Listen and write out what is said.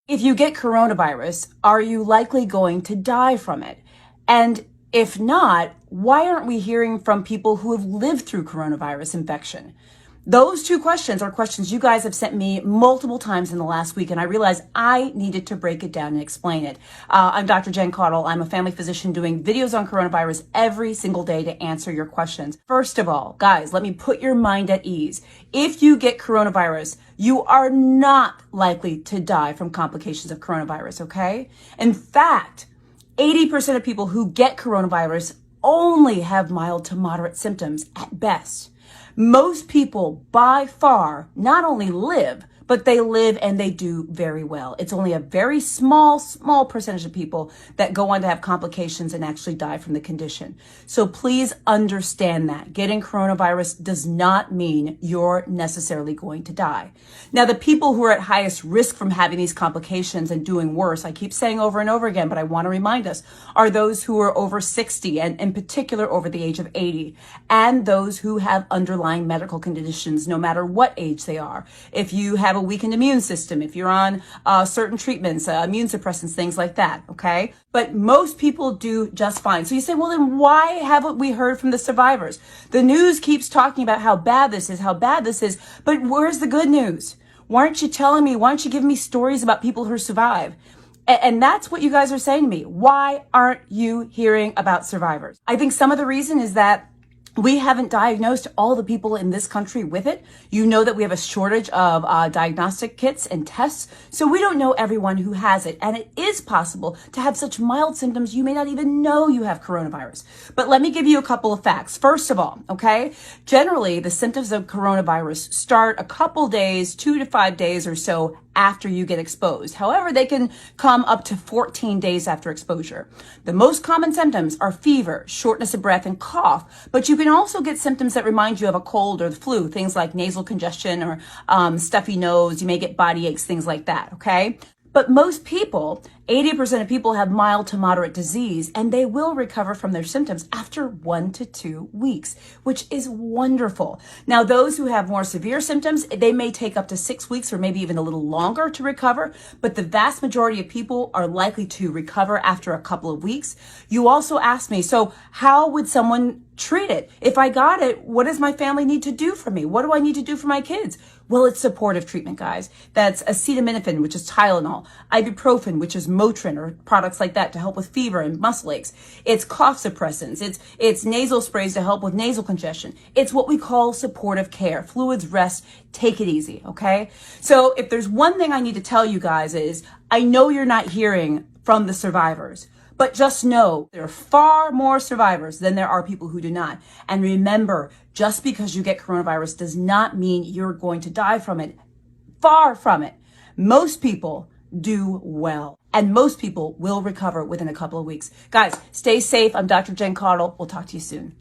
If you get coronavirus, are you likely going to die from it? And if not, why aren't we hearing from people who have lived through coronavirus infection? Those two questions are questions you guys have sent me multiple times in the last week, and I realized I needed to break it down and explain it. I'm Dr. Jen Caudle. I'm a family physician doing videos on coronavirus every single day to answer your questions. First of all, guys, let me put your mind at ease. If you get coronavirus, you are not likely to die from complications of coronavirus, okay? In fact, 80% of people who get coronavirus only have mild to moderate symptoms at best. Most people by far not only live, but they live and they do very well. It's only a very small percentage of people that go on to have complications and actually die from the condition. So please understand that getting coronavirus does not mean you're necessarily going to die. Now, the people who are at highest risk from having these complications and doing worse, I keep saying over and over again, but I want to remind us, are those who are over 60 and in particular over the age of 80, and those who have underlying medical conditions, no matter what age they are. If you have a weakened immune system, if you're on certain treatments, immune suppressants, things like that, okay? But most people do just fine. So you say, well, then why haven't we heard from the survivors? The news keeps talking about how bad this is, but where's the good news? Why aren't you telling me? Why aren't you giving me stories about people who survive? And that's what you guys are saying to me. Why aren't you hearing about survivors? I think some of the reason is that we haven't diagnosed all the people in this country with it. You know that we have a shortage of diagnostic kits and tests, so we don't know everyone who has it. And it is possible to have such mild symptoms you may not even know you have coronavirus. But let me give you a couple of facts. First of all, okay, generally the symptoms of coronavirus start a couple days, 2 to 5 days or so after you get exposed. However, they can come up to 14 days after exposure. The most common symptoms are fever, shortness of breath, and cough, but you can also get symptoms that remind you of a cold or the flu, things like nasal congestion or stuffy nose. You may get body aches, things like that, okay? But most people, 80% of people have mild to moderate disease, and they will recover from their symptoms after 1 to 2 weeks, which is wonderful. Now, those who have more severe symptoms, they may take up to 6 weeks or maybe even a little longer to recover, but the vast majority of people are likely to recover after a couple of weeks. You also asked me, so how would someone treat it? If I got it, what does my family need to do for me? What do I need to do for my kids? Well, it's supportive treatment, guys. That's acetaminophen, which is Tylenol, ibuprofen, which is Motrin, or products like that to help with fever and muscle aches. It's cough suppressants. It's nasal sprays to help with nasal congestion. It's what we call supportive care. Fluids, rest, take it easy, okay? So if there's one thing I need to tell you guys is, I know you're not hearing from the survivors, but just know there are far more survivors than there are people who do not. And remember, just because you get coronavirus does not mean you're going to die from it. Far from it. Most people do well, and most people will recover within a couple of weeks. Guys, stay safe. I'm Dr. Jen Caudle. We'll talk to you soon.